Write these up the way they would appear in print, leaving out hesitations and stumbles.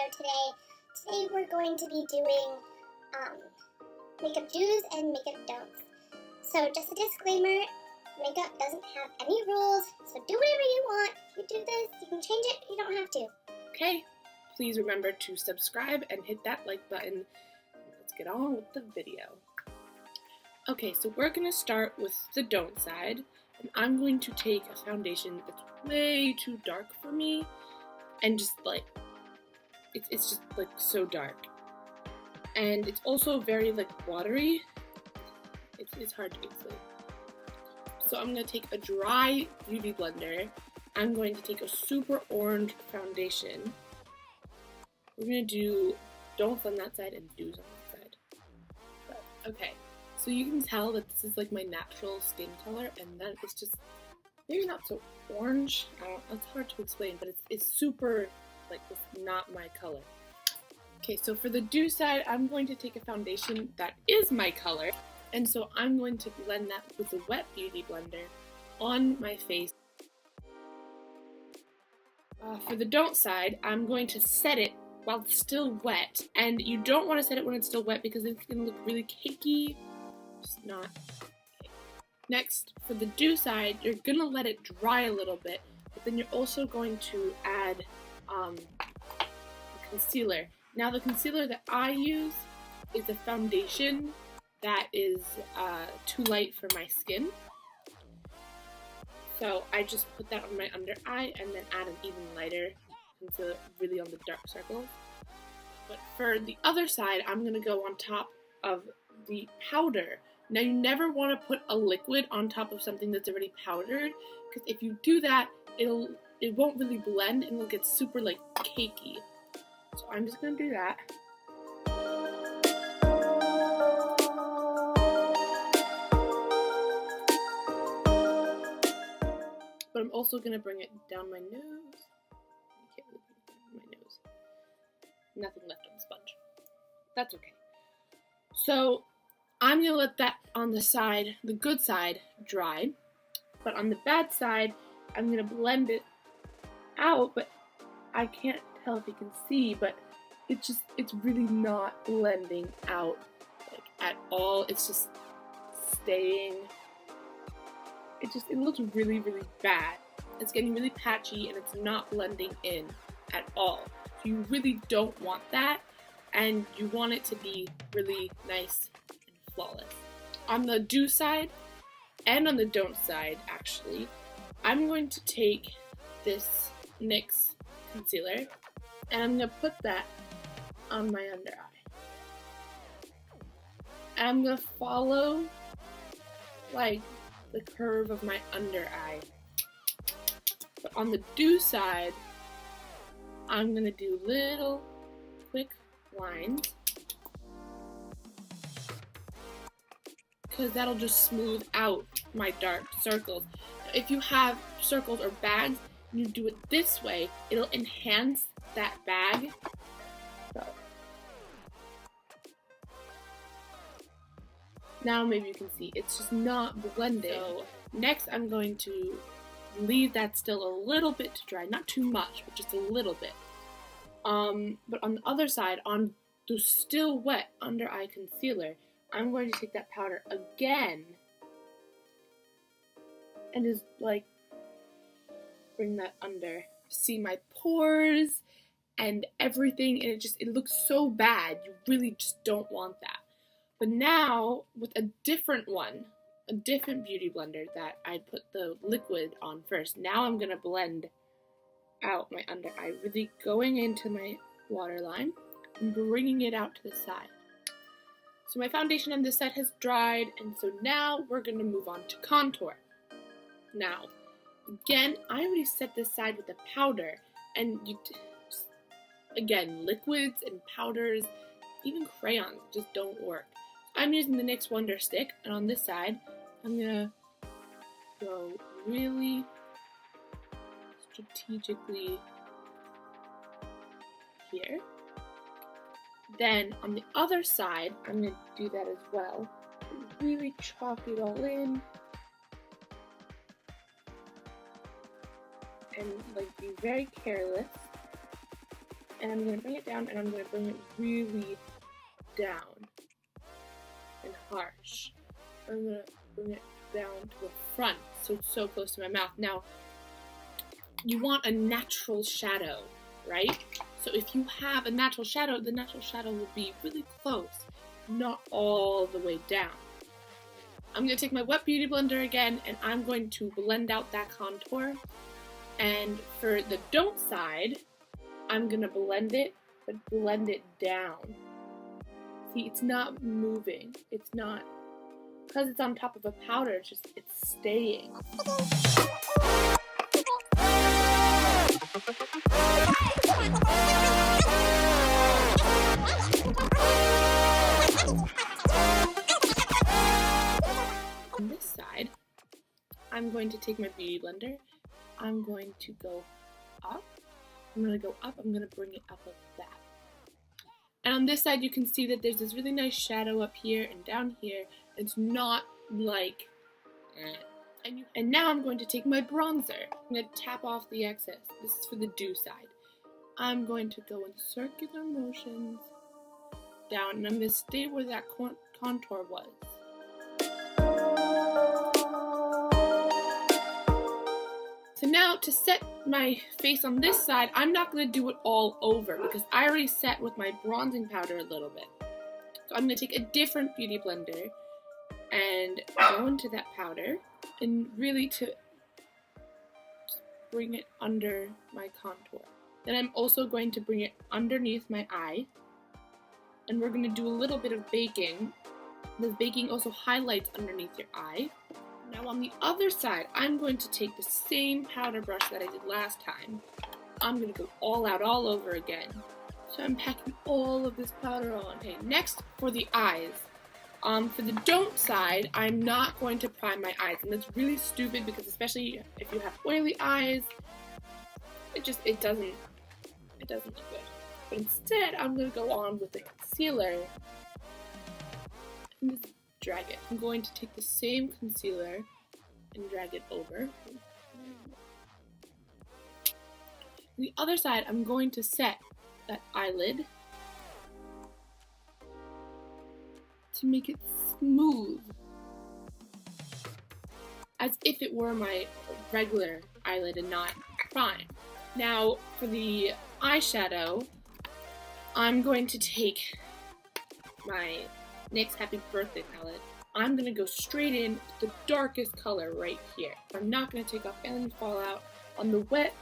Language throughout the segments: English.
video today. Today we're going to be doing makeup do's and makeup don'ts. So just a disclaimer, makeup doesn't have any rules, so do whatever you want. If you do this, you can change it, you don't have to. Okay, please remember to subscribe and hit that like button. Let's get on with the video. Okay, so we're going to start with the don't side, and I'm going to take a foundation that's way too dark for me, and just like, it's just like so dark. And it's also very like watery. It's hard to explain. So I'm going to take a dry beauty blender. I'm going to take a super orange foundation. We're going to do don'ts on that side and do's on that side. But, okay, so you can tell that this is like my natural skin color, and then it's just maybe not so orange. It's hard to explain, but it's super like it's not my color. Okay, so for the do side, I'm going to take a foundation that is my color, and so I'm going to blend that with a wet beauty blender on my face. For the don't side, I'm going to set it while it's still wet, and you don't want to set it when it's still wet because it's going to look really cakey. Just not. Okay. Next, for the do side, you're going to let it dry a little bit, but then you're also going to add concealer. Now the concealer that I use is a foundation that is too light for my skin. So I just put that on my under eye and then add an even lighter concealer really on the dark circles. But for the other side, I'm going to go on top of the powder. Now you never want to put a liquid on top of something that's already powdered, because if you do that, it won't really blend and it'll get super like cakey. So I'm just going to do that. But I'm also going to bring it down my nose. I can't really bring it down my nose. Nothing left on the sponge. That's okay. So I'm going to let that on the side, the good side, dry. But on the bad side, I'm going to blend it out, but I can't tell if you can see, but it's really not blending out like at all. It's just staying. It looks really, really bad. It's getting really patchy and it's not blending in at all. So you really don't want that, and you want it to be really nice and flawless. On the do side and on the don't side, actually, I'm going to take this NYX concealer and I'm going to put that on my under eye. And I'm going to follow like the curve of my under eye. But on the do side, I'm going to do little quick lines, because that'll just smooth out my dark circles. If you have circles or bags and you do it this way, it'll enhance that bag. So now maybe you can see it's just not blended. So next I'm going to leave that still a little bit to dry, not too much, but just a little bit. But on the other side, on the still wet under eye concealer, I'm going to take that powder again and just like bring that under. See my pores and everything, and it looks so bad. You really just don't want that. But now with a different one, a different beauty blender that I put the liquid on first. Now I'm gonna blend out my under eye, really going into my waterline and bringing it out to the side. So my foundation on this side has dried, and so now we're gonna move on to contour. Now, again, I already set this side with the powder, and again, liquids and powders, even crayons just don't work. I'm using the NYX Wonder Stick, and on this side, I'm gonna go really strategically here. Then on the other side, I'm gonna do that as well. Really chalk it all in. And like be very careless. and I'm going to bring it down, and I'm going to bring it really down and harsh. I'm going to bring it down to the front, so it's so close to my mouth. Now, you want a natural shadow, right? So if you have a natural shadow, the natural shadow will be really close, not all the way down. I'm going to take my wet beauty blender again, and I'm going to blend out that contour. And for the don't side, I'm going to blend it, but blend it down. See, it's not moving. It's not, because it's on top of a powder, it's staying. On this side, I'm going to take my beauty blender. I'm going to go up. I'm going to go up. I'm going to bring it up like that. And on this side, you can see that there's this really nice shadow up here and down here. It's not like, And now I'm going to take my bronzer. I'm going to tap off the excess. This is for the do side. I'm going to go in circular motions down, and I'm going to stay where that contour was. So now to set my face on this side, I'm not going to do it all over because I already set with my bronzing powder a little bit. So I'm going to take a different beauty blender and go into that powder and really to bring it under my contour. Then I'm also going to bring it underneath my eye, and we're going to do a little bit of baking. This baking also highlights underneath your eye. Now on the other side, I'm going to take the same powder brush that I did last time. I'm going to go all out all over again. So I'm packing all of this powder on. Okay, next for the eyes. For the don't side, I'm not going to prime my eyes, and that's really stupid because especially if you have oily eyes, it doesn't look good. But instead, I'm going to go on with the concealer and just drag it. I'm going to take the same concealer and drag it over. The other side, I'm going to set that eyelid to make it smooth, as if it were my regular eyelid and not prime. Now for the eyeshadow, I'm going to take my NYX Happy Birthday palette. I'm going to go straight in the darkest color right here. I'm not going to take off any fallout. On the wet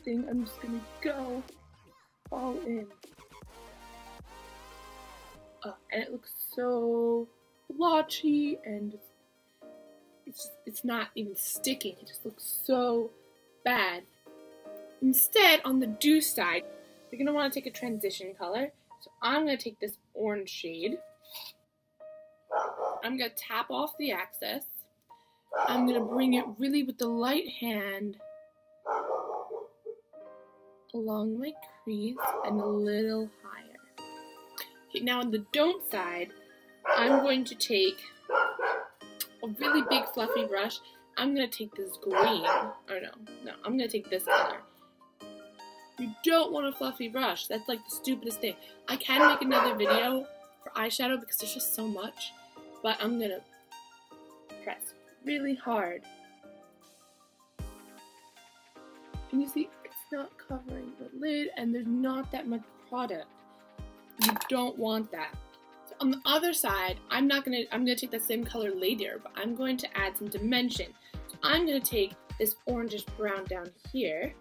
thing, I'm just going to go all in. And it looks so blotchy, and it's not even sticking. It just looks so bad. Instead, on the do side, you're going to want to take a transition color. So I'm going to take this orange shade. I'm going to tap off the excess. I'm going to bring it really with the light hand along my crease and a little higher. Okay, now on the don't side, I'm going to take a really big fluffy brush. I'm going to take this green. I'm going to take this color. You don't want a fluffy brush. That's like the stupidest thing. I can make another video for eyeshadow because there's just so much. But I'm going to press really hard. And you see, it's not covering the lid and there's not that much product. You don't want that. So on the other side, I'm going to take that same color later, but I'm going to add some dimension. So I'm going to take this orangish brown down here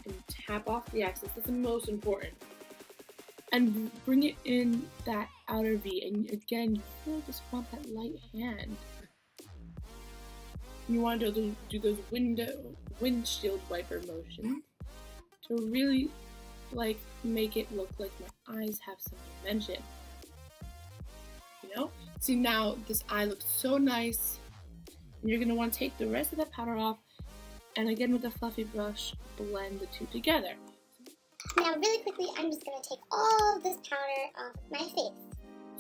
and tap off the excess. That's the most important. And bring it in that outer V. And again, you really just want that light hand. You want to do those windshield wiper motions to really make it look like my eyes have some dimension. You know? See, now this eye looks so nice. And you're going to want to take the rest of that powder off, and again with a fluffy brush, blend the two together. Now really quickly, I'm just going to take all this powder off my face.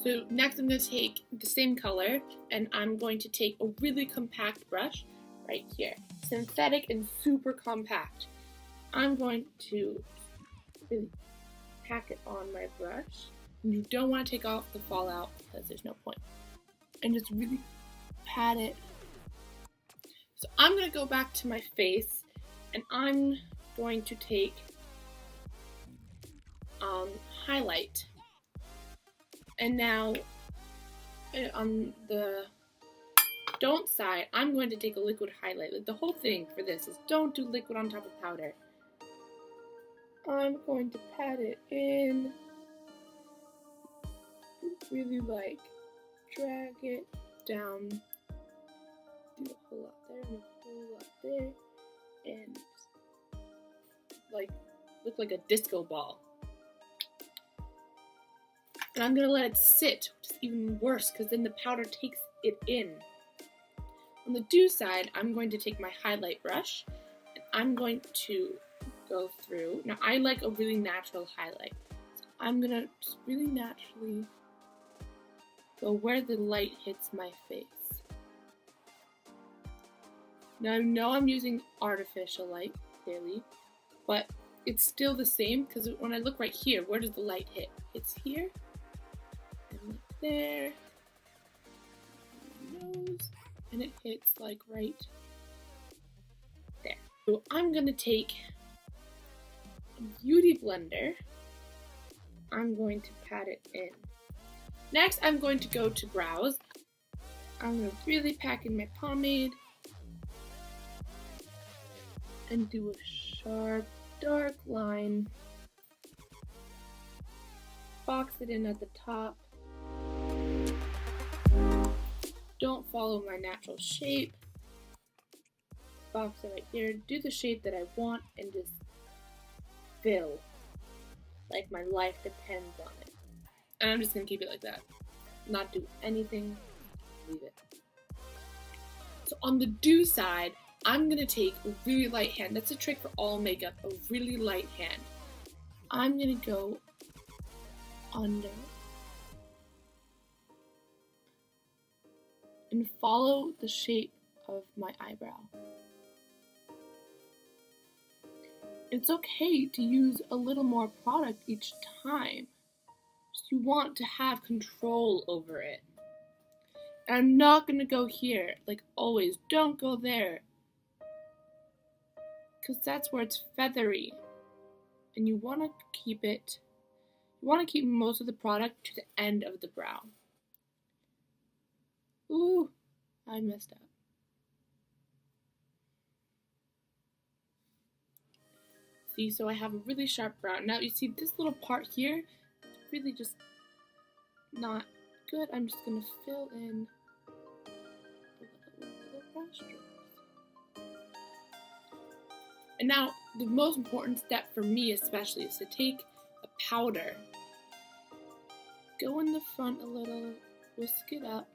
So next I'm going to take the same color, and I'm going to take a really compact brush right here. Synthetic and super compact. I'm going to really pack it on my brush. And you don't want to take off the fallout because there's no point. And just really pat it. So I'm going to go back to my face and I'm going to take highlight. And now on the don't side, I'm going to take a liquid highlight. Like the whole thing for this is don't do liquid on top of powder. I'm going to pat it in. Really like drag it down. Do a whole lot there and a whole lot there. And like look like a disco ball. And I'm going to let it sit, which is even worse because then the powder takes it in. On the do side, I'm going to take my highlight brush and I'm going to go through. Now, I like a really natural highlight. So I'm going to just really naturally go where the light hits my face. Now, I know I'm using artificial light, clearly, but it's still the same because when I look right here, where does the light hit? It's here. Like there, nose, and it hits like right there. So I'm gonna take a beauty blender. I'm going to pat it in. Next, I'm going to go to brows. I'm gonna really pack in my pomade and do a sharp, dark line. Box it in at the top. Don't follow my natural shape. Box it right here. Do the shape that I want and just fill. Like my life depends on it. And I'm just going to keep it like that. Not do anything. Leave it. So on the do side, I'm going to take a really light hand. That's a trick for all makeup. A really light hand. I'm going to go under. And follow the shape of my eyebrow. It's okay to use a little more product each time. You want to have control over it. And I'm not going to go here. Like always, don't go there. Because that's where it's feathery. And you want to keep it, you want to keep most of the product to the end of the brow. Ooh, I messed up. See, so I have a really sharp brow. Now you see this little part here, it's really just not good. I'm just going to fill in a little brush strokes. And now the most important step for me especially is to take a powder, go in the front a little, whisk it up,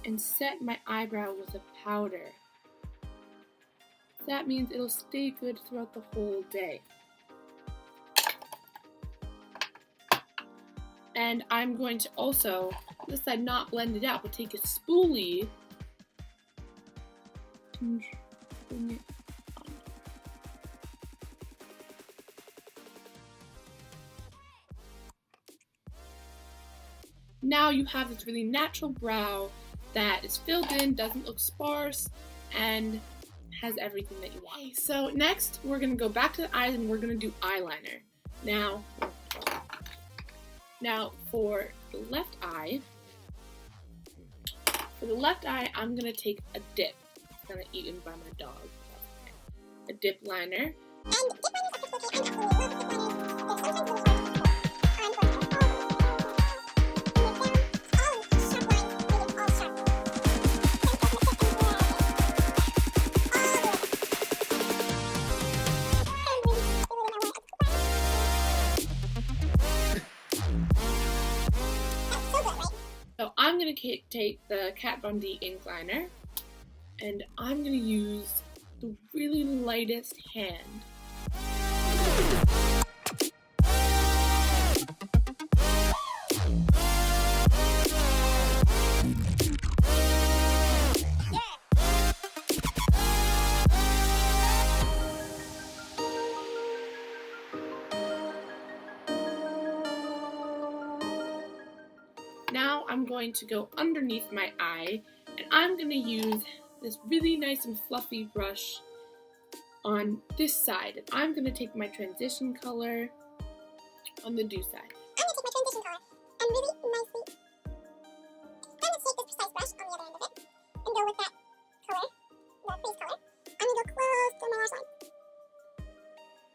and set my eyebrow with a powder. That means it'll stay good throughout the whole day. And I'm going to also, this side not blend it out, but take a spoolie and bring it on. Now you have this really natural brow that is filled in, doesn't look sparse, and has everything that you want. Okay, so next we're going to go back to the eyes and we're going to do eyeliner. Now for the left eye, I'm going to take a dip. It's kind of eaten by my dog. A dip liner. So I'm going to take the Kat Von D ink liner and I'm going to use the really lightest hand. I'm going to go underneath my eye, and I'm going to use this really nice and fluffy brush on this side. And I'm going to take my transition color on the do side. I'm going to take my transition color and really nicely, I'm going to take this precise brush on the other end of it and go with that color, the face color. I'm going to go close to my lash line.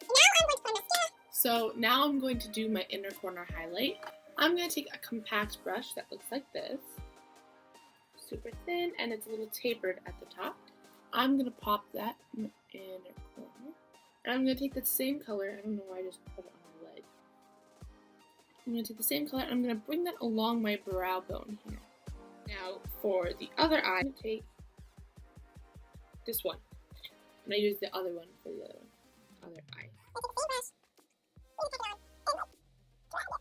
Now I'm going to put mascara. So now I'm going to do my inner corner highlight. I'm going to take a compact brush that looks like this. Super thin, and it's a little tapered at the top. I'm going to pop that in the inner corner. And I'm going to take that same color. I don't know why I just put it on my leg. I'm going to take the same color, and I'm going to bring that along my brow bone here. Now, for the other eye, I'm going to take this one. And I use the other one for the other eye. I take the same brush, really take it on, and drag it.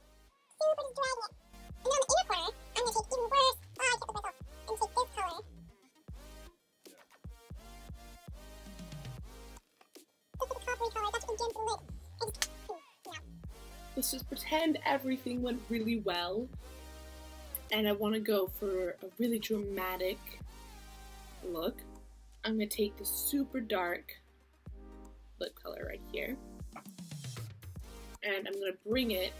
Super just dragging it. And then on the inner corner, I'm going to take even worse. Oh, I can't with myself. And take this color. This is a coppery color. That's what against the lid. And just, yeah. Let's just pretend everything went really well. And I want to go for a really dramatic look. I'm going to take this super dark lip color right here. And I'm going to bring it